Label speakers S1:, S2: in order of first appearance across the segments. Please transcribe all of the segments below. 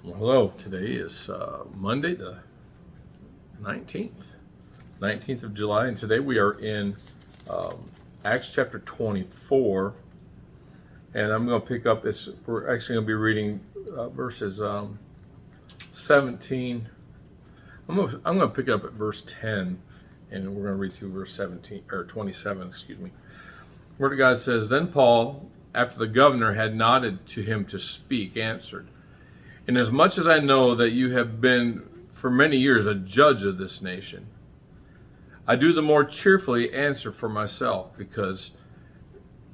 S1: Well, hello. Today is Monday, the 19th of July, and today we are in um, Acts chapter 24, and I'm going to pick up this. We're actually going to be reading verses 17. I'm going to pick up at verse 10, and we're going to read through verse 17 or 27. Excuse me. Word of God says, "Then Paul, after the governor had nodded to him to speak, answered, 'Inasmuch as I know that you have been for many years a judge of this nation, I do the more cheerfully answer for myself, because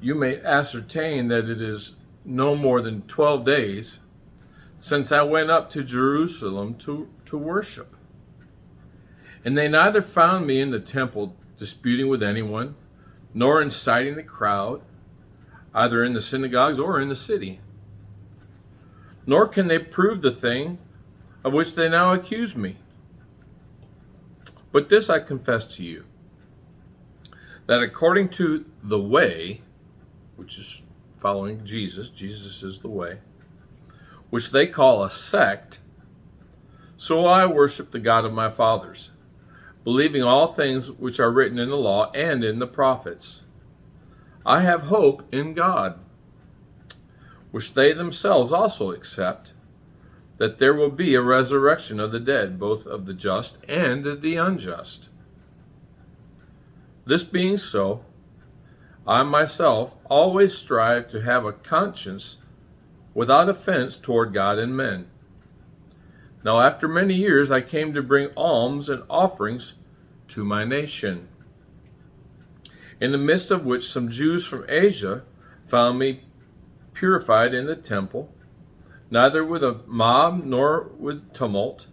S1: you may ascertain that it is no more than 12 days since I went up to Jerusalem to worship. And they neither found me in the temple disputing with anyone, nor inciting the crowd, either in the synagogues or in the city. Nor can they prove the thing of which they now accuse me. But this I confess to you, that according to the way,'" which is following Jesus is the way, "which they call a sect, so I worship the God of my fathers, believing all things which are written in the law and in the prophets. I have hope in God, which they themselves also accept, that there will be a resurrection of the dead, both of the just and of the unjust. This being so, I myself always strive to have a conscience without offense toward God and men. Now after many years I came to bring alms and offerings to my nation, in the midst of which some Jews from Asia found me purified in the temple, neither with a mob nor with tumult.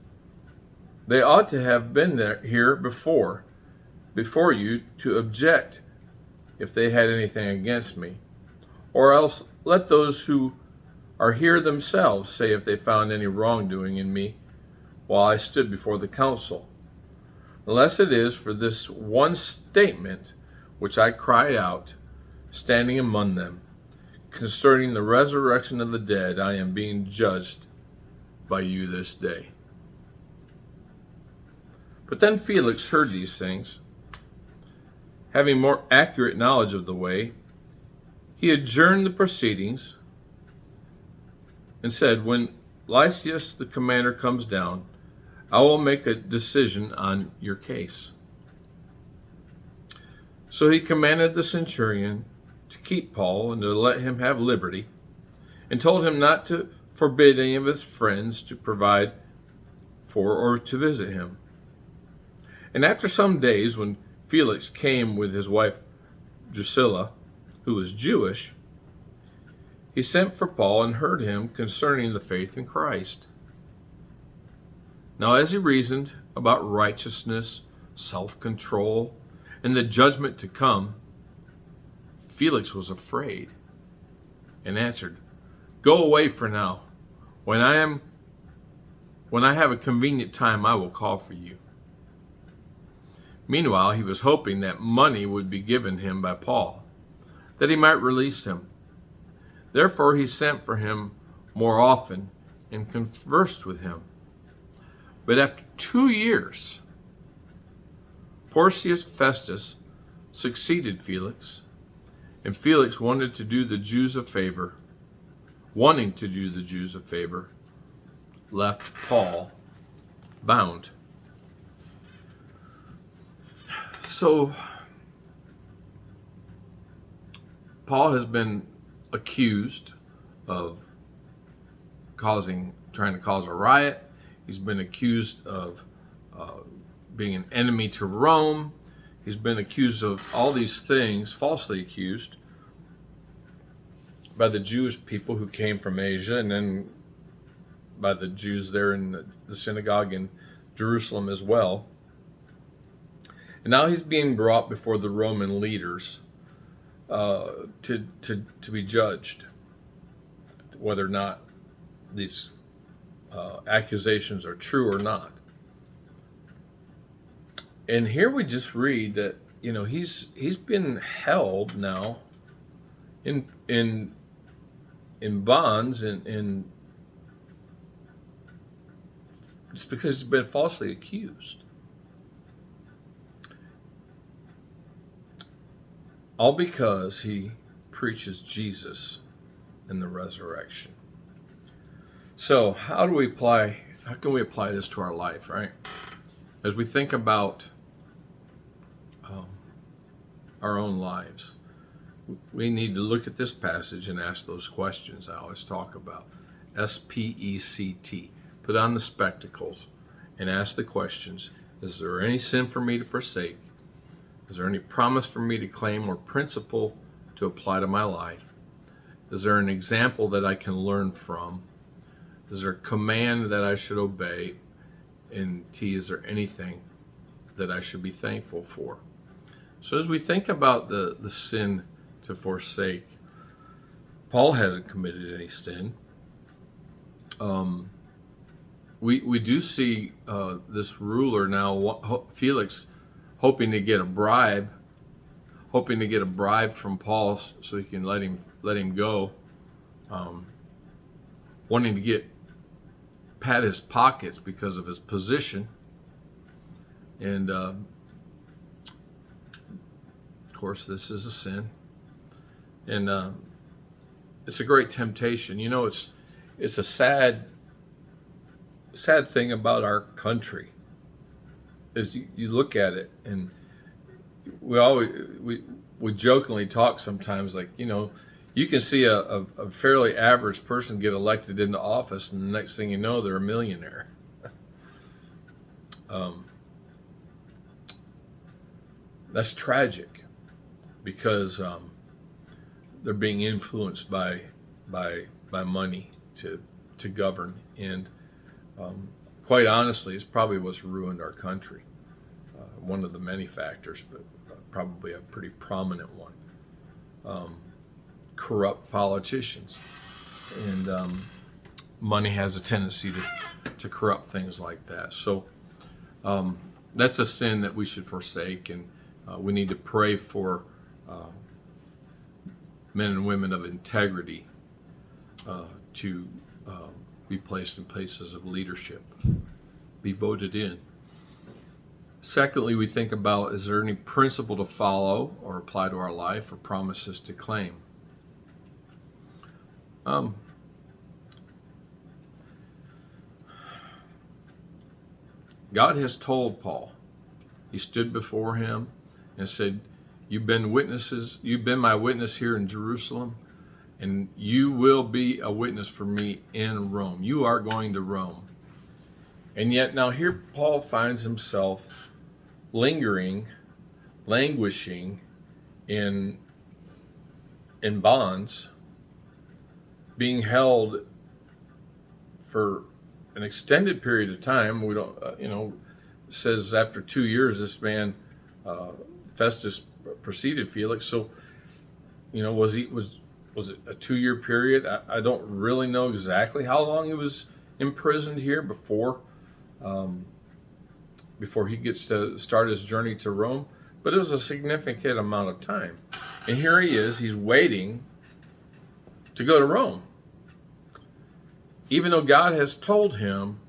S1: They ought to have been here before you to object if they had anything against me, or else let those who are here themselves say if they found any wrongdoing in me while I stood before the council, unless it is for this one statement which I cried out, standing among them, concerning the resurrection of the dead. I am being judged by you this day.' But then Felix heard these things. Having more accurate knowledge of the way, he adjourned the proceedings and said, 'When Lysias the commander comes down, I will make a decision on your case.' So he commanded the centurion to keep Paul and to let him have liberty, and told him not to forbid any of his friends to provide for or to visit him. And after some days, when Felix came with his wife Drusilla, who was Jewish, he sent for Paul and heard him concerning the faith in Christ. Now as he reasoned about righteousness, self-control, and the judgment to come, Felix was afraid and answered, 'Go away for now. When I have a convenient time, I will call for you.' Meanwhile, he was hoping that money would be given him by Paul, that he might release him. Therefore he sent for him more often and conversed with him. But after 2 years, Porcius Festus succeeded Felix, and Felix wanting to do the Jews a favor, left Paul bound." So Paul has been accused of trying to cause a riot. He's been accused of being an enemy to Rome. He's been accused of all these things, falsely accused, by the Jewish people who came from Asia, and then by the Jews there in the synagogue in Jerusalem as well. And now he's being brought before the Roman leaders to be judged, whether or not these accusations are true or not. And here we just read that he's been held now in bonds in It's because he's been falsely accused. All because he preaches Jesus and the resurrection. So how can we apply this to our life, right? As we think about our own lives, we need to look at this passage and ask those questions I always talk about. SPECT. Put on the spectacles and ask the questions. Is there any sin for me to forsake? Is there any promise for me to claim or principle to apply to my life? Is there an example that I can learn from? Is there a command that I should obey? And T, is there anything that I should be thankful for? So as we think about the sin to forsake, Paul hasn't committed any sin. We do see this ruler now, Felix, hoping to get a bribe from Paul so he can let him go, wanting to pat his pockets because of his position, and of course this is a sin, and it's a great temptation. You know, it's a sad thing about our country is you look at it, and we jokingly talk sometimes, like, you know, you can see a fairly average person get elected into office, and the next thing you know, they're a millionaire. That's tragic because they're being influenced by money to govern, and quite honestly, it's probably what's ruined our country. One of the many factors, but probably a pretty prominent one. Corrupt politicians, and money has a tendency to corrupt things like that. So that's a sin that we should forsake, and we need to pray for men and women of integrity to be placed in places of leadership, be voted in. Secondly, we think about, is there any principle to follow or apply to our life, or promises to claim? God has told Paul, he stood before him and said, you've been my witness here in Jerusalem, and you will be a witness for me in Rome. You are going to Rome. And yet now here Paul finds himself languishing in bonds, being held for an extended period of time. We don't, it says after 2 years, this man, Festus, preceded Felix. So, was it a 2-year period? I don't really know exactly how long he was imprisoned here before he gets to start his journey to Rome. But it was a significant amount of time. And here he is, he's waiting to go to Rome. Even though God has told him,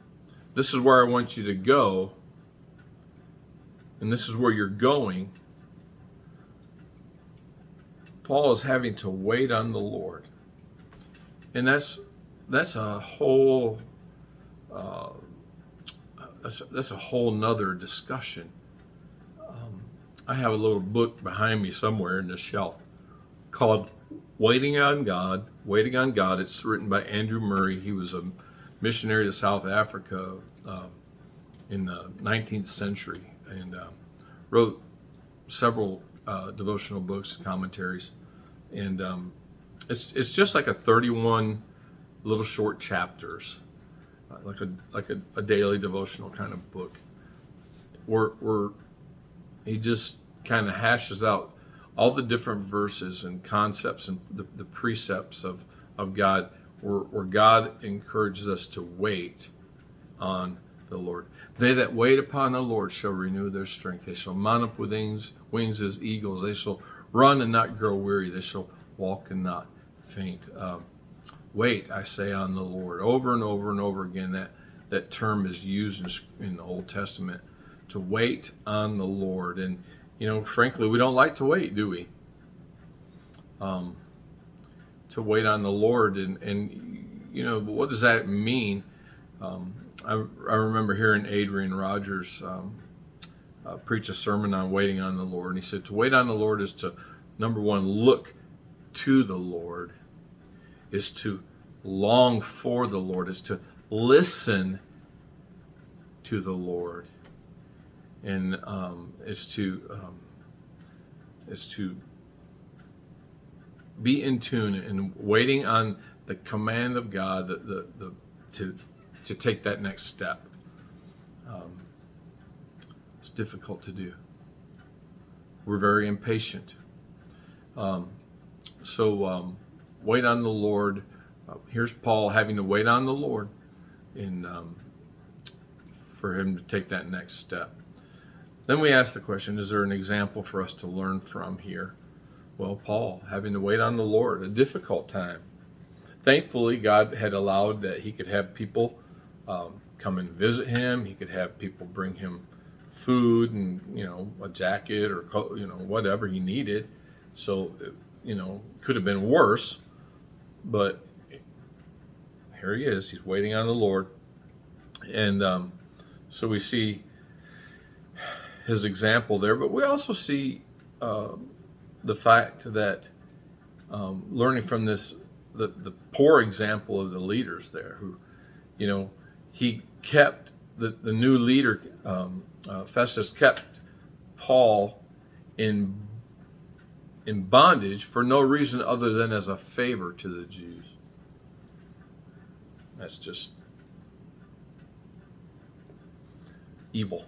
S1: this is where I want you to go, and this is where you're going, Paul is having to wait on the Lord. And that's a whole that's a whole nother discussion. I have a little book behind me somewhere in the shelf called Waiting on God. It's written by Andrew Murray. He was a missionary to South Africa in the 19th century, and wrote several devotional books and commentaries. And it's just like a 31 little short chapters, like a daily devotional kind of book, where he just kind of hashes out all the different verses and concepts and the precepts of God, where God encourages us to wait on the Lord. They that wait upon the Lord shall renew their strength. They shall mount up with wings as eagles. They shall run and not grow weary. They shall walk and not faint. Wait, I say, on the Lord. Over and over and over again, that term is used in the Old Testament, to wait on the Lord. And, frankly, we don't like to wait, do we? To wait on the Lord. And what does that mean? I remember hearing Adrian Rogers preach a sermon on waiting on the Lord. And he said, to wait on the Lord is to, number one, look to the Lord, is to long for the Lord, is to listen to the Lord, and is to be in tune and waiting on the command of God, to take that next step. It's difficult to do. We're very impatient. So wait on the Lord. Here's Paul having to wait on the Lord and for him to take that next step. Then we ask the question, is there an example for us to learn from here? Well, Paul having to wait on the Lord, a difficult time. Thankfully, God had allowed that he could have people come and visit him. He could have people bring him food and, a jacket or, whatever he needed. So, could have been worse, but here he is. He's waiting on the Lord. And so we see his example there, but we also see the fact that learning from this, the poor example of the leaders there who, he kept the new leader, Festus kept Paul in bondage for no reason other than as a favor to the Jews. That's just evil.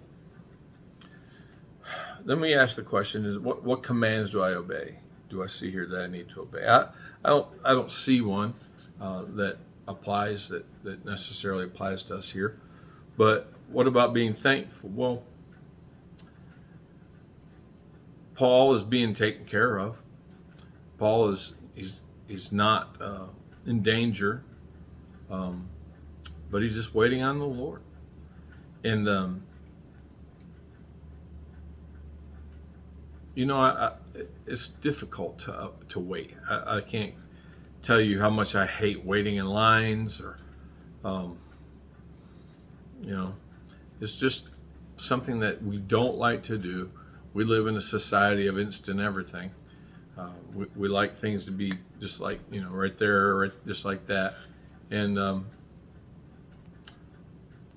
S1: Then we ask the question: is what commands do I obey? Do I see here that I need to obey? I don't see one that applies that necessarily applies to us here. But what about being thankful? Well, Paul is being taken care of. Paul he's not in danger, but he's just waiting on the Lord. And it's difficult to wait. I can't tell you how much I hate waiting in lines, or it's just something that we don't like to do. We live in a society of instant everything. We like things to be just like, right there, right, just like that. And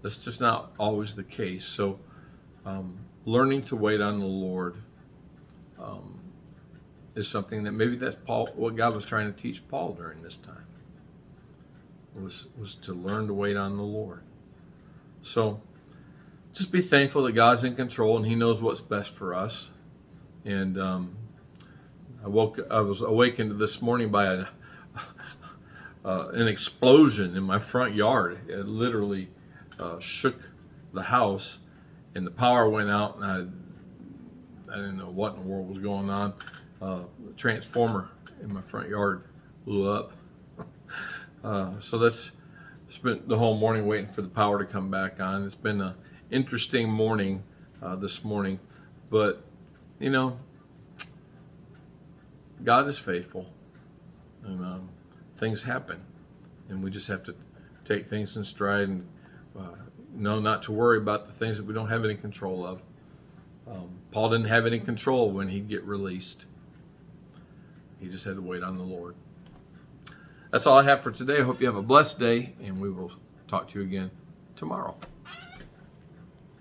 S1: that's just not always the case. So learning to wait on the Lord is something that maybe that's what God was trying to teach Paul during this time, was to learn to wait on the Lord. So just be thankful that God's in control and he knows what's best for us. And I was awakened this morning by an explosion in my front yard. It literally shook the house, and the power went out, and I didn't know what in the world was going on. The transformer in my front yard blew up. So that's spent the whole morning waiting for the power to come back on. It's been an interesting morning this morning, but God is faithful, and things happen, and we just have to take things in stride and know not to worry about the things that we don't have any control of. Paul didn't have any control when he'd get released. He just had to wait on the Lord. That's all I have for today. I hope you have a blessed day, and we will talk to you again tomorrow.